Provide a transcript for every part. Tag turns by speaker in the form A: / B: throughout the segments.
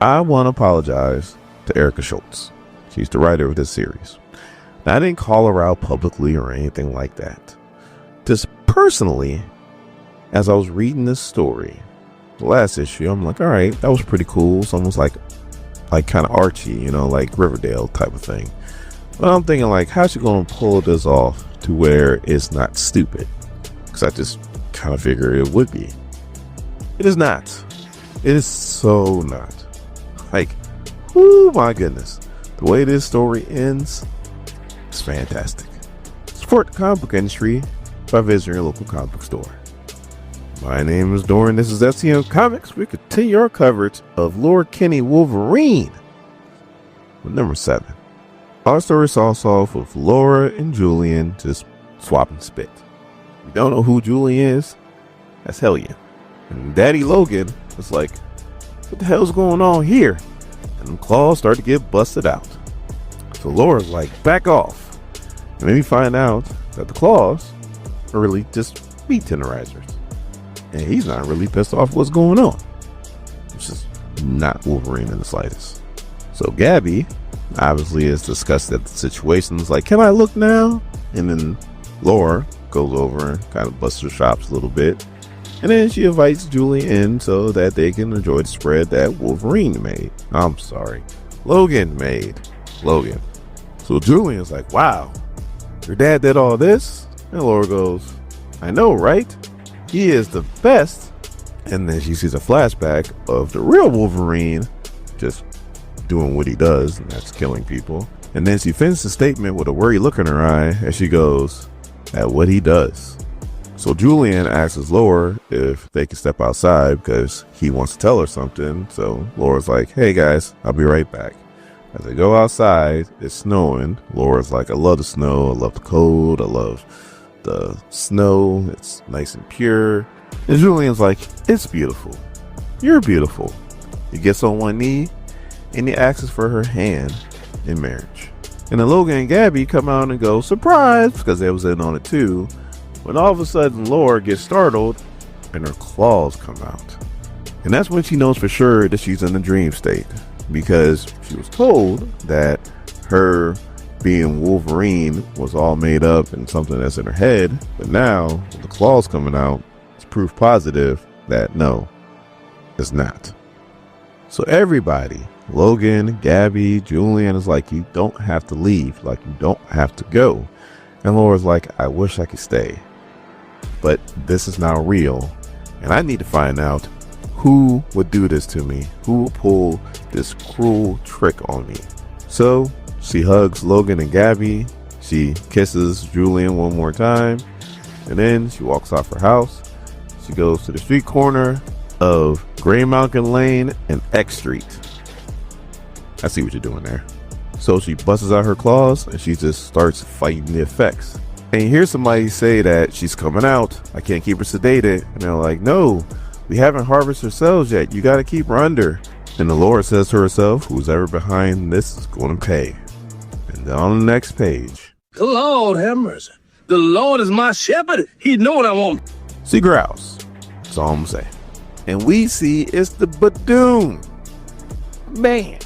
A: I want to apologize to Erica Schultz. She's the writer of this series. Now, I didn't call her out publicly or anything like that. Just personally, as I was reading this story, the last issue, I'm like, all right, that was pretty cool. It's almost like kind of Archie, you know, like Riverdale type of thing. But I'm thinking, like, how's she going to pull this off to where it's not stupid? Because I just kind of figure it would be. It is not. It is so not. Like, oh my goodness. The way this story ends, it's fantastic. Support the comic book industry by visiting your local comic book store. My name is Doran. This is SCM Comics. We continue our coverage of Lord Kinney Wolverine with number 7. Our story starts off with Laura and Julian just swapping spit. We don't know who Julian is. That's Hellion. And Daddy Logan was like, what the hell's going on here? And the claws start to get busted out. So Laura's like, back off. And then we find out that the claws are really just meat tenderizers. And he's not really pissed off what's going on. It's just not Wolverine in the slightest. So Gabby obviously is disgusted at the situation. It's like, can I look now? And then Laura goes over and kind of busts her chops a little bit. And then she invites Julie in so that they can enjoy the spread that Wolverine made. I'm sorry, Logan made. Logan. So Julian's like, wow, your dad did all this? And Laura goes, I know, right? He is the best. And then she sees a flashback of the real Wolverine just doing what he does, and that's killing people. And then she finishes the statement with a worried look in her eye as she goes, at what he does. So Julian asks Laura if they can step outside because he wants to tell her something. So Laura's like, hey guys, I'll be right back. As they go outside, it's snowing. Laura's like, I love the snow, I love the cold, I love the snow, it's nice and pure. And Julian's like, it's beautiful, you're beautiful. He gets on one knee and he asks for her hand in marriage. And then Logan and Gabby come out and go, surprise, because they was in on it too. When all of a sudden Laura gets startled and her claws come out. And that's when she knows for sure that she's in a dream state, because she was told that her being Wolverine was all made up and something that's in her head. But now with the claws coming out, it's proof positive that no, it's not. So everybody, Logan, Gabby, Julian, is like, you don't have to leave, like you don't have to go. And Laura's like, I wish I could stay, but this is now real, and I need to find out who would do this to me, who will pull this cruel trick on me. So she hugs Logan and Gabby, she kisses Julian one more time, and then she walks off her house. She goes to the street corner of Gray Mountain Lane and X Street. I see what you're doing there. So she busts out her claws and she just starts fighting the effects. And you hear somebody say that she's coming out, I can't keep her sedated. And they're like, no, we haven't harvested her cells yet, you gotta keep her under. And the Lord says to herself, who's ever behind this is going to pay. And then on the next page,
B: the Lord have mercy. The Lord is my shepherd, he know what I want.
A: She growls. That's all I'm saying. And we see it's the Badoon. Man,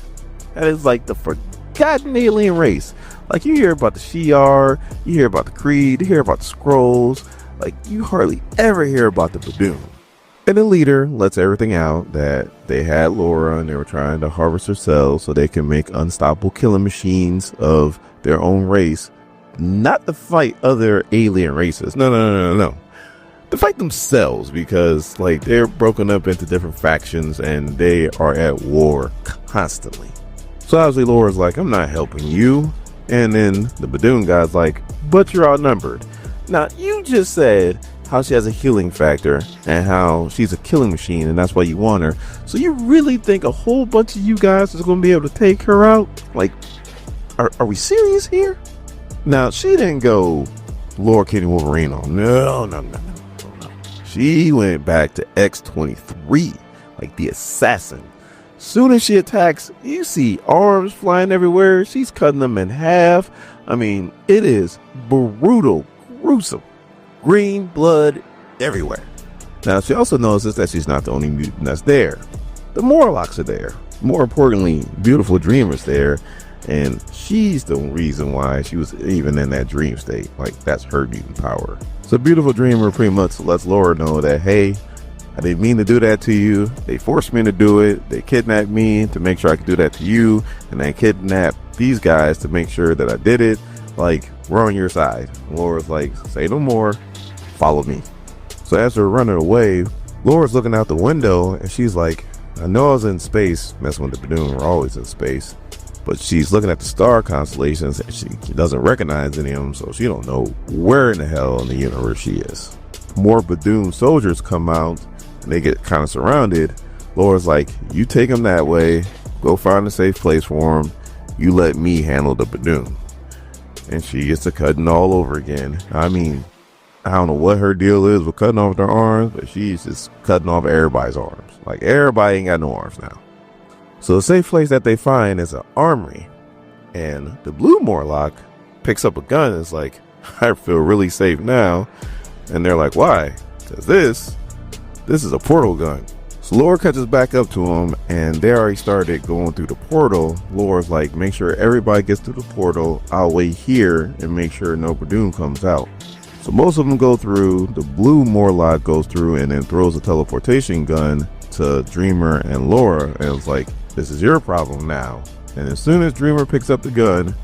A: that is like the forgotten alien race. Like, you hear about the Shi'ar, you hear about the Creed, you hear about the Scrolls. Like, you hardly ever hear about the Badoon. And the leader lets everything out that they had Laura and they were trying to harvest her cells so they can make unstoppable killing machines of their own race. Not to fight other alien races. No. To fight themselves, because like they're broken up into different factions and they are at war constantly. So obviously Laura's like, I'm not helping you. And then the Badoon guy's like, but you're outnumbered. Now you just said how she has a healing factor and how she's a killing machine and that's why you want her. So you really think a whole bunch of you guys is going to be able to take her out? Like, are we serious here? Now she didn't go Lord Kinney Wolverine on. No. She went back to X-23, like the assassin. Soon as she attacks, you see arms flying everywhere. She's cutting them in half. I mean, it is brutal, gruesome. Green blood everywhere. Now, she also notices that she's not the only mutant that's there. the Morlocks are there. More importantly, beautiful Dreamer's there, and she's the reason why she was even in that dream state. Like, that's her mutant power. So beautiful Dreamer pretty much lets Laura know that, hey, I didn't mean to do that to you. They forced me to do it. They kidnapped me to make sure I could do that to you, and they kidnapped these guys to make sure that I did it. Like, we're on your side. And Laura's like, say no more, follow me. So as they're running away, Laura's looking out the window, and she's like, I know I was in space messing with the Badoon. We're always in space. But she's looking at the star constellations, and she doesn't recognize any of them, so she don't know where in the hell in the universe she is. More Badoon soldiers come out, and they get kind of surrounded. Laura's like, you take them that way, go find a safe place for them, you let me handle the Badoon. And she gets to cutting all over again. I mean, I don't know what her deal is with cutting off their arms, but she's just cutting off everybody's arms. Like, everybody ain't got no arms now. So the safe place that they find is an armory, and the blue Morlock picks up a gun and is like, I feel really safe now. And they're like, why? Because this is a portal gun. So Laura catches back up to him, and they already started going through the portal. Laura's like, make sure everybody gets through the portal. I'll wait here and make sure no Badoon comes out. So most of them go through. The blue Morlock goes through and then throws a teleportation gun to Dreamer and Laura, and it's like, this is your problem now. And as soon as Dreamer picks up the gun,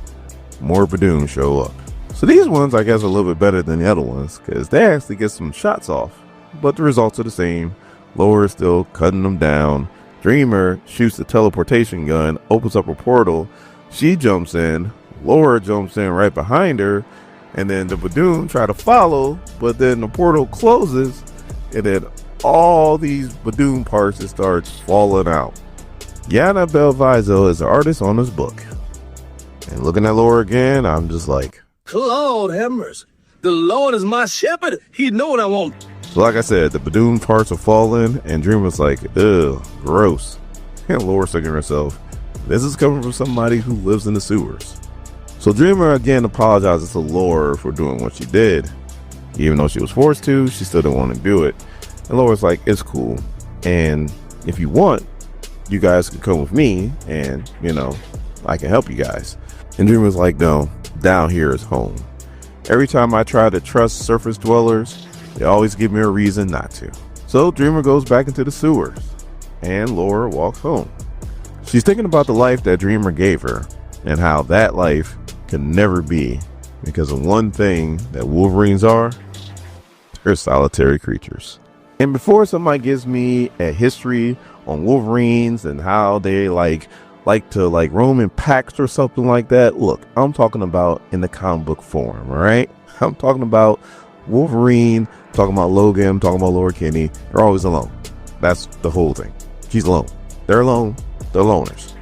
A: more Badoon show up. So these ones, I guess, are a little bit better than the other ones, because they actually get some shots off, but the results are the same. Laura is still cutting them down. Dreamer shoots the teleportation gun, opens up a portal. She jumps in. Laura jumps in right behind her, and then the Badoon try to follow, but then the portal closes, and then all these Badoon parts just starts falling out. Giada Belviso is the artist on this book. And looking at Laura again, I'm just like,
B: Lord have mercy. The Lord is my shepherd. He know what I want.
A: so like I said, the Badoon parts are falling, and Dreamer's like, ugh, gross. And Laura's thinking to herself, this is coming from somebody who lives in the sewers. So Dreamer again apologizes to Laura for doing what she did. Even though she was forced to, she still didn't want to do it. And Laura's like, it's cool. And if you want, you guys can come with me, and, you know, I can help you guys. And Dreamer's like, no, down here is home. Every time I try to trust surface dwellers, they always give me a reason not to. So Dreamer goes back into the sewers, and Laura walks home. She's thinking about the life that Dreamer gave her, and how that life can never be, because of one thing that Wolverines are, they're solitary creatures. And before somebody gives me a history on Wolverines and how they like to roam in packs or something like that, look, I'm talking about in the comic book form, all right? I'm talking about Wolverine, talking about Logan, talking about Laura Kinney. They're always alone. That's the whole thing. She's alone. They're alone. They're loners.